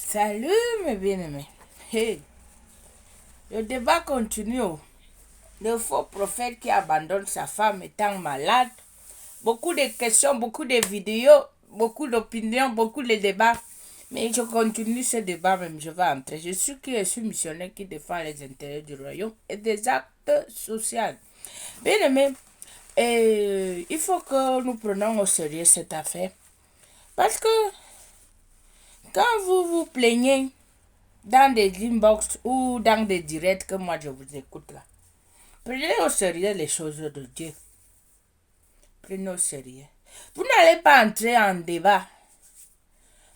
Salut mes bien-aimés. Hey, le débat continue. Le faux prophète qui abandonne sa femme étant malade. Beaucoup de questions, beaucoup de vidéos, beaucoup d'opinions, beaucoup de débats. Mais je continue ce débat même, je vais entrer. Je suis missionnaire qui défend les intérêts du royaume et des actes sociaux. Bien-aimés, il faut que nous prenions au sérieux cette affaire. Parce que quand vous vous plaignez dans des inbox ou dans des directs que moi je vous écoute là, prenez au sérieux les choses de Dieu. Prenez au sérieux. Vous n'allez pas entrer en débat.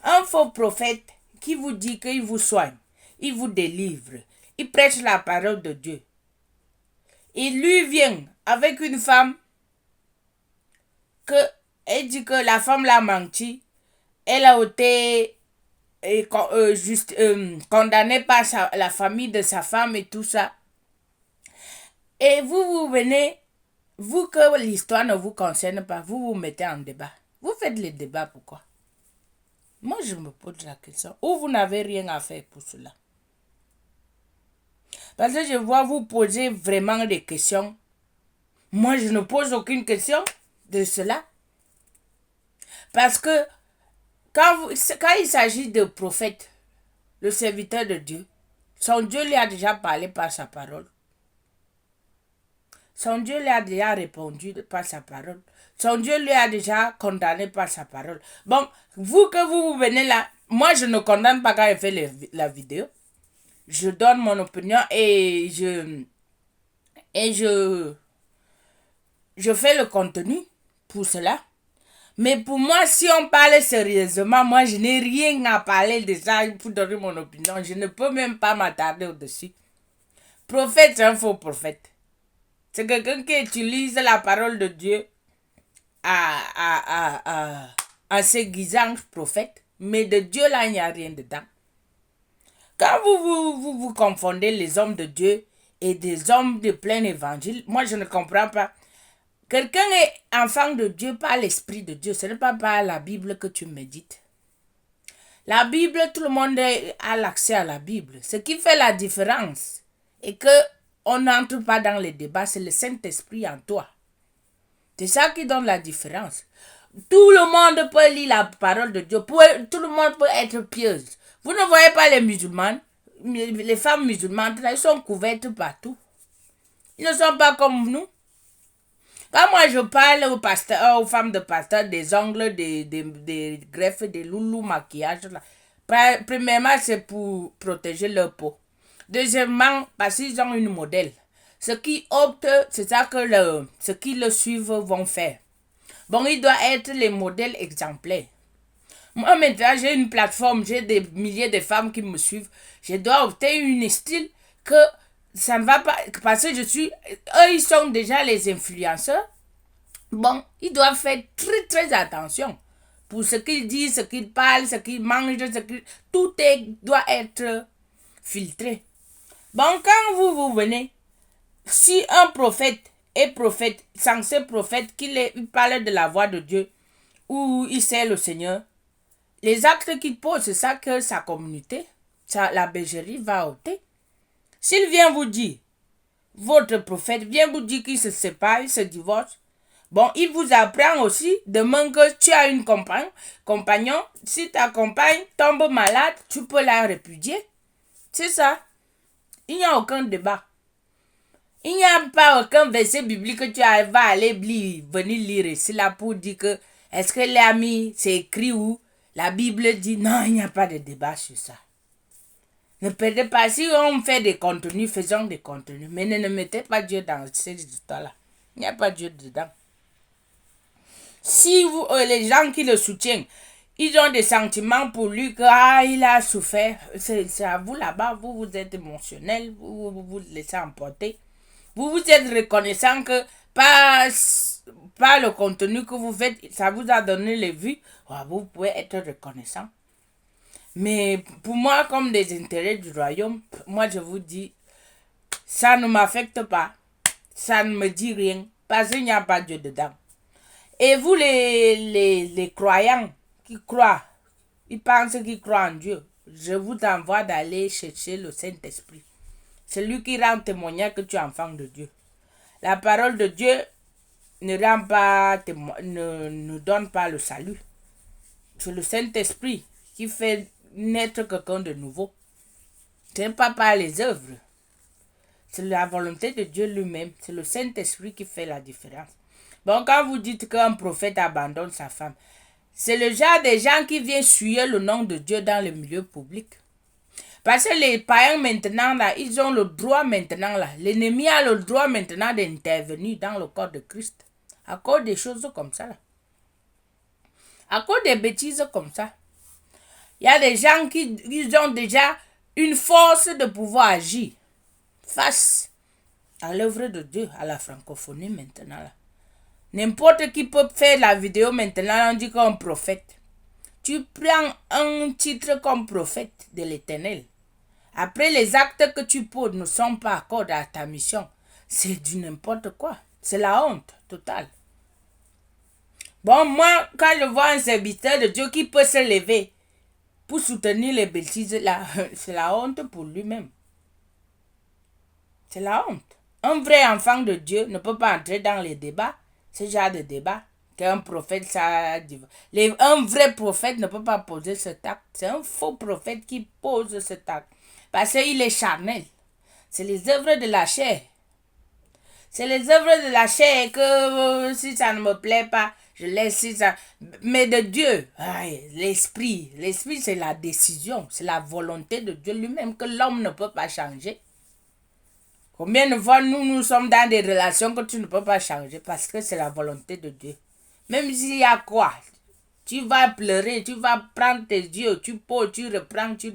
Un faux prophète qui vous dit qu'il vous soigne, il vous délivre, il prêche la parole de Dieu. Il lui vient avec une femme que elle dit que la femme l'a menti, elle a été condamnée par la famille de sa femme et tout ça. Et vous venez, vous que l'histoire ne vous concerne pas, vous vous mettez en débat. Vous faites les débats pourquoi? Moi je me pose la question. Ou vous n'avez rien à faire pour cela? Parce que je vois vous poser vraiment des questions. Moi je ne pose aucune question de cela. Parce que quand il s'agit de prophète, le serviteur de Dieu, son Dieu lui a déjà parlé par sa parole. Son Dieu lui a déjà répondu par sa parole. Son Dieu lui a déjà condamné par sa parole. Bon, vous que vous venez là, moi je ne condamne pas quand il fait la vidéo. Je donne mon opinion et je fais le contenu pour cela. Mais pour moi, si on parle sérieusement, moi je n'ai rien à parler de ça pour donner mon opinion. Je ne peux même pas m'attarder au-dessus. Prophète, c'est un faux prophète. C'est quelqu'un qui utilise la parole de Dieu en se guisant prophète. Mais de Dieu là, il n'y a rien dedans. Quand vous confondez les hommes de Dieu et des hommes de plein évangile, moi je ne comprends pas. Quelqu'un est enfant de Dieu par l'Esprit de Dieu. Ce n'est pas par la Bible que tu médites. La Bible, tout le monde a l'accès à la Bible. Ce qui fait la différence et que on n'entre pas dans les débats, c'est le Saint-Esprit en toi. C'est ça qui donne la différence. Tout le monde peut lire la parole de Dieu. Tout le monde peut être pieuse. Vous ne voyez pas les musulmanes, les femmes musulmanes, elles sont couvertes partout. Ils ne sont pas comme nous. Quand moi je parle aux pasteurs, aux femmes de pasteurs, des ongles, des greffes, des loulous, maquillage, là. Premièrement, c'est pour protéger leur peau. Deuxièmement, parce qu'ils ont une modèle. Ceux qui optent, c'est ça que ceux qui le suivent vont faire. Bon, il doit être les modèles exemplaires. Moi, maintenant, j'ai une plateforme, j'ai des milliers de femmes qui me suivent. Je dois opter une style que ça ne va pas, parce que eux, ils sont déjà les influenceurs. Bon, ils doivent faire très, très attention pour ce qu'ils disent, ce qu'ils parlent, ce qu'ils mangent, tout doit être filtré. Bon, quand vous venez, si un prophète est prophète, censé prophète, il parle de la voix de Dieu, ou il sert le Seigneur, les actes qu'il pose, c'est ça que sa communauté, la bergerie va ôter. S'il vient vous dire, votre prophète vient vous dire qu'il se sépare, il se divorce, bon, il vous apprend aussi, demain que tu as une compagnon, si ta compagne tombe malade, tu peux la répudier. C'est ça. Il n'y a aucun débat. Il n'y a pas aucun verset biblique que tu vas aller venir lire ici là pour dire que est-ce que l'ami c'est écrit où la Bible dit non, il n'y a pas de débat sur ça. Ne perdez pas, si on fait des contenus, faisons des contenus, mais ne mettez pas Dieu dans cette histoire-là. Il n'y a pas Dieu dedans. Si les gens qui le soutiennent, ils ont des sentiments pour lui que il a souffert, c'est à vous là-bas, vous êtes émotionnel, vous laissez emporter. Vous êtes reconnaissant que par le contenu que vous faites, ça vous a donné les vues, vous pouvez être reconnaissant. Mais pour moi, comme des intérêts du royaume, moi je vous dis, ça ne m'affecte pas, ça ne me dit rien, parce qu'il n'y a pas Dieu dedans. Et vous les croyants qui croient, ils pensent qu'ils croient en Dieu. je vous envoie d'aller chercher le Saint-Esprit. C'est lui qui rend témoignage que tu es enfant de Dieu. La parole de Dieu ne rend pas ne donne pas le salut. C'est le Saint-Esprit qui fait naître quelqu'un de nouveau. Ce n'est pas par les œuvres. C'est la volonté de Dieu lui-même. C'est le Saint-Esprit qui fait la différence. Bon, quand vous dites qu'un prophète abandonne sa femme, c'est le genre de gens qui viennent suyer le nom de Dieu dans le milieu public. Parce que les païens maintenant, là, ils ont le droit maintenant, là. L'ennemi a le droit maintenant d'intervenir dans le corps de Christ. À cause des choses comme ça, là. À cause des bêtises comme ça. Il y a des gens qui ils ont déjà une force de pouvoir agir face à l'œuvre de Dieu, à la francophonie maintenant, là. N'importe qui peut faire la vidéo maintenant, on dit comme prophète. Tu prends un titre comme prophète de l'Éternel. Après, les actes que tu poses ne sont pas accordés à ta mission. C'est du n'importe quoi. C'est la honte totale. Bon, moi, quand je vois un serviteur de Dieu qui peut se lever pour soutenir les bêtises, là, c'est la honte pour lui-même. C'est la honte. Un vrai enfant de Dieu ne peut pas entrer dans les débats, ce genre de débat. Qu'un prophète, ça... Un vrai prophète ne peut pas poser cet acte. C'est un faux prophète qui pose cet acte. Parce qu'il est charnel. C'est les œuvres de la chair. C'est les œuvres de la chair que si ça ne me plaît pas, je laisse ça. Mais de Dieu, l'esprit. L'esprit, c'est la décision. C'est la volonté de Dieu lui-même que l'homme ne peut pas changer. Combien de fois nous sommes dans des relations que tu ne peux pas changer parce que c'est la volonté de Dieu. Même s'il y a quoi, tu vas pleurer, tu vas prendre tes yeux, tu poses, tu reprends, tu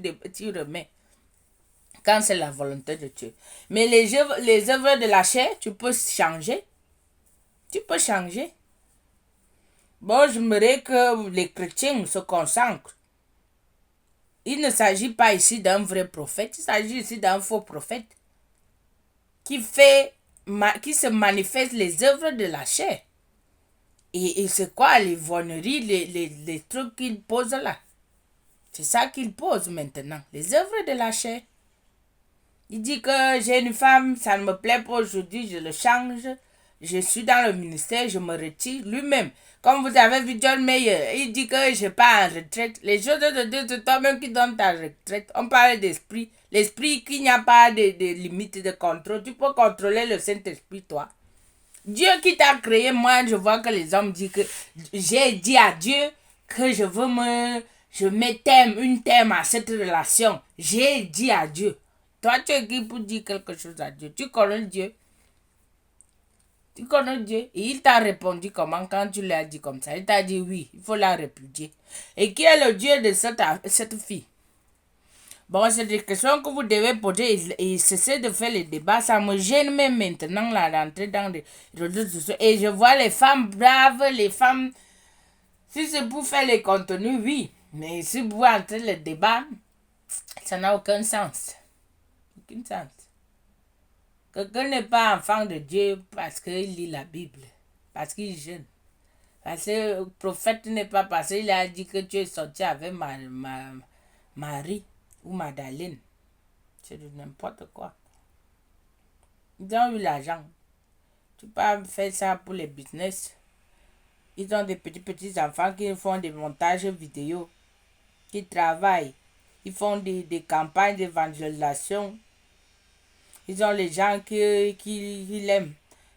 remets. Quand c'est la volonté de Dieu. Mais les œuvres de la chair, tu peux changer. Tu peux changer. Bon, j'aimerais que les chrétiens se concentrent. Il ne s'agit pas ici d'un vrai prophète, il s'agit ici d'un faux prophète qui se manifeste les œuvres de la chair. Et c'est quoi les vonneries, les trucs qu'il pose là? C'est ça qu'il pose maintenant, les œuvres de la chair. Il dit que j'ai une femme, ça ne me plaît pas aujourd'hui, je le change. Je suis dans le ministère, je me retire lui-même. Comme vous avez vu John Mayer, il dit que je pars en retraite. Les choses de Dieu, c'est toi-même qui donnes ta retraite. On parle d'esprit. L'esprit qui n'y a pas de limite de contrôle. Tu peux contrôler le Saint-Esprit, toi. Dieu qui t'a créé, moi je vois que les hommes disent que j'ai dit à Dieu que je mets un terme à cette relation. J'ai dit à Dieu. Toi, tu es qui pour dire quelque chose à Dieu? Tu connais Dieu. Tu connais Dieu. Et il t'a répondu comment quand tu l'as dit comme ça? Il t'a dit oui, il faut la répudier. Et qui est le Dieu de cette fille? Bon, c'est des questions que vous devez poser et cesser de faire les débats. Ça me gêne même maintenant là, d'entrer dans les réseaux sociaux. Et je vois les femmes braves, les femmes... Si c'est pour faire les contenus, oui. Mais si vous entrez le débat, ça n'a aucun sens. Aucun sens. Quelqu'un n'est pas enfant de Dieu parce qu'il lit la Bible. Parce qu'il jeûne. Parce que le prophète n'est pas passé. Il a dit que tu es sorti avec Marie ou Madeleine. C'est de n'importe quoi. Ils ont eu l'argent. Tu peux pas faire ça pour les business. Ils ont des petits enfants qui font des montages vidéo. Qui travaillent. Ils font des campagnes d'évangélisation. Ils ont les gens qui l'aiment.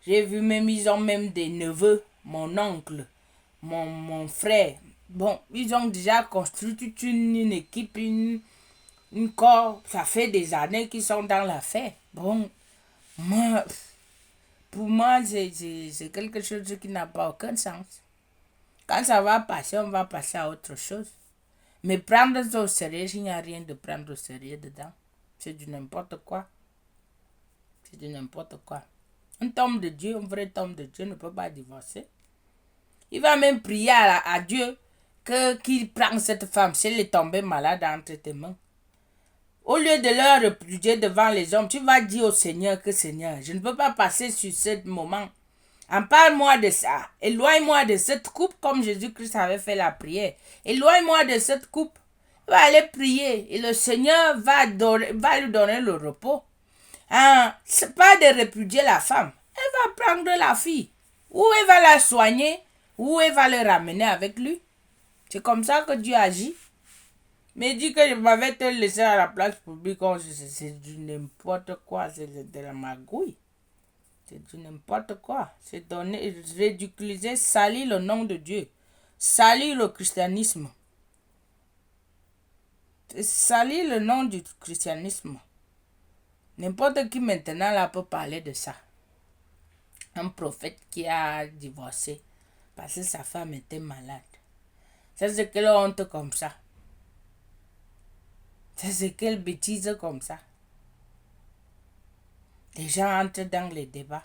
J'ai vu même, ils ont même des neveux, mon oncle, mon frère. Bon, ils ont déjà construit toute une équipe, une corps. Ça fait des années qu'ils sont dans l'affaire. Bon, pour moi, c'est quelque chose qui n'a pas aucun sens. Quand ça va passer, on va passer à autre chose. Mais prendre ça au sérieux, il n'y a rien de prendre au sérieux dedans. C'est du n'importe quoi. C'est de n'importe quoi. Un homme de Dieu, un vrai homme de Dieu ne peut pas divorcer. Il va même prier à Dieu qu'il prenne cette femme si elle est tombée malade entre tes mains. Au lieu de leur répudier devant les hommes, tu vas dire au Seigneur que Seigneur, je ne peux pas passer sur ce moment. Empare-moi de ça. Éloigne-moi de cette coupe comme Jésus-Christ avait fait la prière. Éloigne-moi de cette coupe. va aller prier et le Seigneur va lui donner le repos. Hein, c'est pas de répudier la femme. Elle va prendre la fille. Ou elle va la soigner, ou elle va le ramener avec lui. C'est comme ça que Dieu agit. Mais dit que je m'avais te laisser à la place publique, c'est du n'importe quoi, c'est de la magouille. C'est du n'importe quoi. C'est donner, ridiculiser, salir le nom de Dieu. Salir le christianisme. Salir le nom du christianisme. N'importe qui maintenant là peut parler de ça. Un prophète qui a divorcé parce que sa femme était malade. Ça c'est quelle honte comme ça. Ça c'est quelle bêtise comme ça. Les gens entrent dans les débats.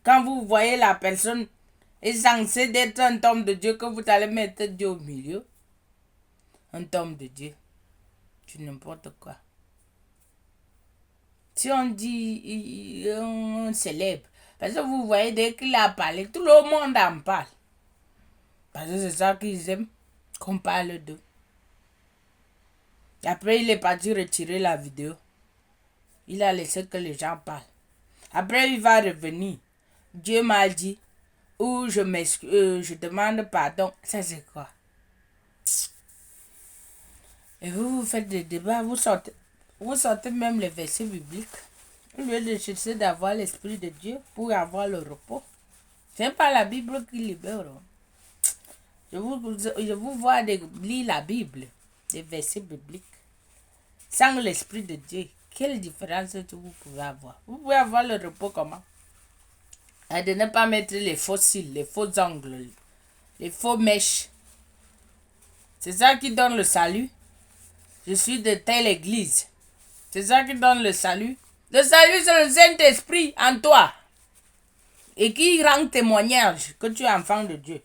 Quand vous voyez la personne est censée d'être un homme de Dieu, que vous allez mettre Dieu au milieu. Un homme de Dieu. C'est n'importe quoi. Si on dit un célèbre, parce que vous voyez, dès qu'il a parlé, tout le monde en parle. Parce que c'est ça qu'ils aiment, qu'on parle d'eux. Et après, il est parti retirer la vidéo. Il a laissé que les gens parlent. Après, il va revenir. Dieu m'a dit, ou je m'excuse, je demande pardon. Ça, c'est quoi? Et vous faites des débats, vous sortez même les versets bibliques. Au lieu de chercher d'avoir l'Esprit de Dieu pour avoir le repos. Ce n'est pas la Bible qui libère. Je vous vois lire la Bible, des versets bibliques. Sans l'Esprit de Dieu, quelle différence vous pouvez avoir? Vous pouvez avoir le repos comment? Et de ne pas mettre les faux cils, les faux ongles, les faux mèches. C'est ça qui donne le salut. Je suis de telle église. C'est ça qui donne le salut. Le salut, c'est le Saint-Esprit en toi. Et qui rend témoignage que tu es enfant de Dieu.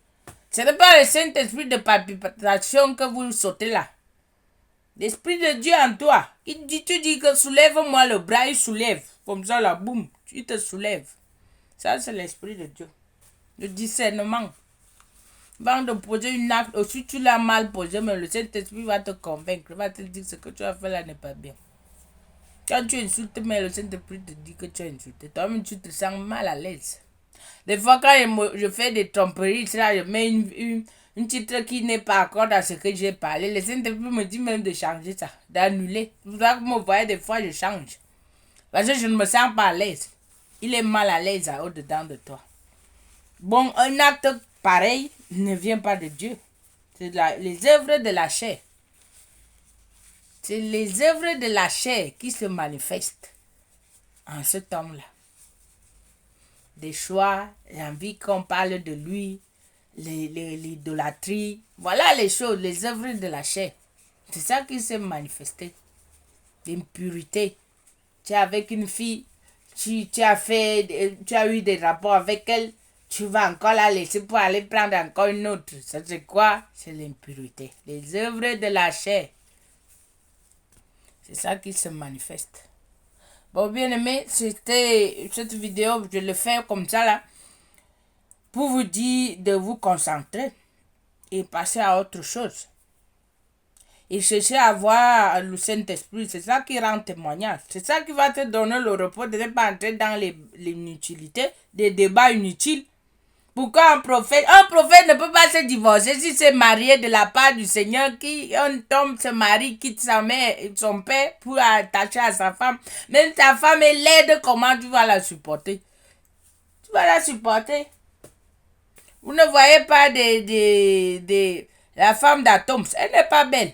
Ce n'est pas le Saint-Esprit de palpitation que vous sautez là. L'Esprit de Dieu en toi. Tu dis que soulève-moi le bras, il soulève. Comme ça là, boum, tu te soulèves. Ça, c'est l'Esprit de Dieu. Le discernement. Avant de poser une acte, aussi tu l'as mal posé, mais le Saint-Esprit va te convaincre. Il va te dire que ce que tu as fait là n'est pas bien. Quand tu insultes, mais le Saint-Esprit te dit que tu as insulté. Toi-même, tu te sens mal à l'aise. Des fois, quand je fais des tromperies, là, je mets une titre qui n'est pas accord à ce que j'ai parlé. Le Saint-Esprit me dit même de changer ça, d'annuler. Vous me voyez, des fois, je change. Parce que je ne me sens pas à l'aise. Il est mal à l'aise au-dedans de toi. Bon, un acte pareil ne vient pas de Dieu. C'est les œuvres de la chair. C'est les œuvres de la chair qui se manifestent en cet homme-là. Des choix, l'envie qu'on parle de lui, l'idolâtrie. Voilà les choses, les œuvres de la chair. C'est ça qui s'est manifesté. L'impureté. Tu es avec une fille, tu as eu des rapports avec elle, tu vas encore la laisser pour aller prendre encore une autre. Ça c'est quoi? C'est l'impureté. Les œuvres de la chair. C'est ça qui se manifeste. Bon, bien aimé, c'était cette vidéo, je le fais comme ça là, pour vous dire de vous concentrer et passer à autre chose. Et chercher à voir le Saint-Esprit, c'est ça qui rend témoignage. C'est ça qui va te donner le repos de ne pas entrer dans l'inutilité, des débats inutiles. Pourquoi un prophète ne peut pas se divorcer si c'est marié de la part du Seigneur, un homme se marie, quitte sa mère et son père pour attacher à sa femme. Même ta femme est laide, comment tu vas la supporter? Tu vas la supporter. Vous ne voyez pas la femme d'Atoms, elle n'est pas belle.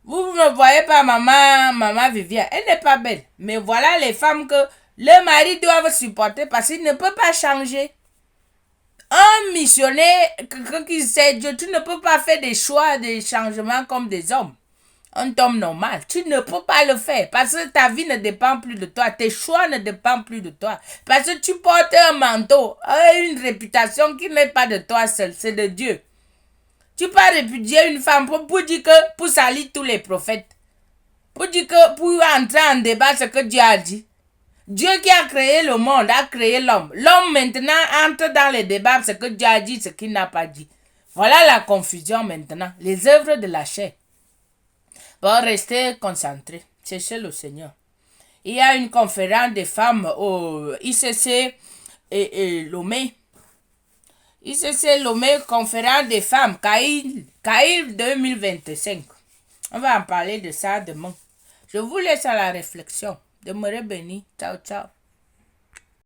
Vous ne voyez pas maman Viviane, elle n'est pas belle. Mais voilà les femmes que le mari doit supporter parce qu'il ne peut pas changer. Un missionnaire, quelqu'un qui sait Dieu, tu ne peux pas faire des choix, des changements comme des hommes. Un homme normal, tu ne peux pas le faire parce que ta vie ne dépend plus de toi, tes choix ne dépendent plus de toi. Parce que tu portes un manteau, une réputation qui n'est pas de toi seul, c'est de Dieu. Tu peux répudier une femme pour dire que, pour salir tous les prophètes. Pour dire que, pour entrer en débat ce que Dieu a dit. Dieu qui a créé le monde, a créé l'homme. L'homme maintenant entre dans les débats ce que Dieu a dit, ce qu'il n'a pas dit. Voilà la confusion maintenant. Les œuvres de la chair. Bon, restez concentrés. Cherchez le Seigneur. Il y a une conférence des femmes au ICC et Lomé. ICC Lomé, conférence des femmes, Caïl 2025. On va en parler de ça demain. Je vous laisse à la réflexion. Demeurez bénis. Ciao, ciao.